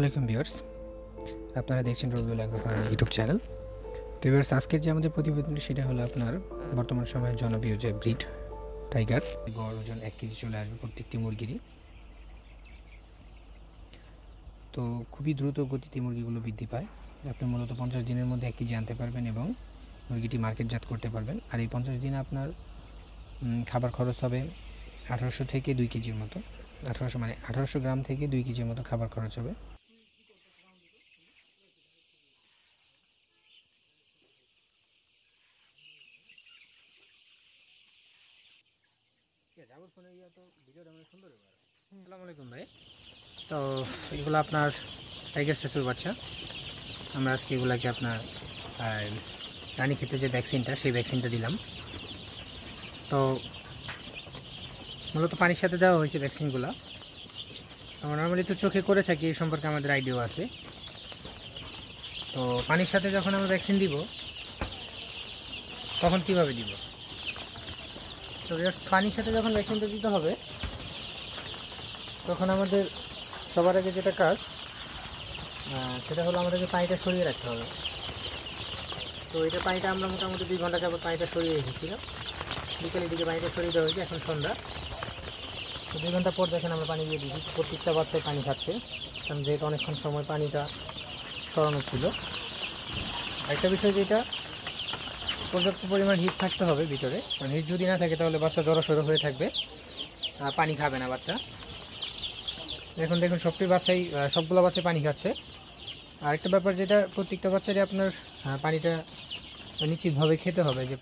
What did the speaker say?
আলাইকুম ভিউয়ার্স, আপনারা দেখছেন রবিউল এগ্রোফার্ম ইউটিউব চ্যানেল। তো ভিউয়ার্স, আজকের যে আমাদের প্রতিবেদন সেটা হলো আপনার বর্তমান সময়ের জনপ্রিয় যে ব্রিড টাইগার। গড় ওজন 1 কেজি চলে আসবে প্রত্যেকটি মুরগিরই। তো খুবই দ্রুত গতিতে মুরগিগুলো বৃদ্ধি পায়। আপনি মূলত 50 দিনের মধ্যে 1 কেজি আনতে পারবেন এবং মুরগিটি মার্কেটজাত করতে পারবেন। আর এই 50 দিনে আপনার খাবার খরচ হবে 1800 থেকে 2 কেজির মতো। 1800 গ্রাম থেকে 2 কেজির মতো খাবার খরচ হবে। আসসালামু আলাইকুম ভাই। তো এগুলো আপনার টাইগার সেসুর বাচ্চা। আমরা আজকে এগুলাকে আপনার রানী ক্ষেতে যে ভ্যাকসিনটা সেই ভ্যাকসিনটা দিলাম। তো মূলত পানির সাথে দেওয়া হয়েছে ভ্যাকসিনগুলো। আমরা নর্মালি তো চোখে করে থাকি, এই সম্পর্কে আমাদের আইডিয়া আছে। তো পানির সাথে যখন আমরা ভ্যাকসিন দিব তখন কিভাবে দিব? তো পানির সাথে যখন ভ্যাকসিনটা দিতে হবে তখন আমাদের সবার আগে যেটা কাজ সেটা হলো আমাদেরকে পানিটা সরিয়ে রাখতে হবে। তো এটা পানিটা আমরা মোটামুটি 2 ঘন্টা যাবত পানিটা সরিয়ে রেখেছিলাম। বিকেলের দিকে পানিটা সরিয়ে দেওয়া হয়েছে, এখন সন্ধ্যা। তো 2 ঘন্টা পর দেখেন আমরা পানি দিয়ে দিয়েছি। প্রত্যেকটা বাচ্চায় পানি খাচ্ছে, কারণ যেহেতু অনেকক্ষণ সময় পানিটা সরানো ছিল। একটা বিষয় যেটা, পর্যাপ্ত পরিমাণ হিট থাকতে হবে ভিতরে, কারণ হিট যদি না থাকে তাহলে বাচ্চা জড়সড় হয়ে থাকবে, পানি খাবে না বাচ্চা। এখন দেখুন সবগুলো বাচ্চাই পানি খাচ্ছে। আরেকটা ব্যাপার যেটা, প্রত্যেকটা বাচ্চারই আপনার পানিটা নিশ্চিতভাবে খেতে হবে, যে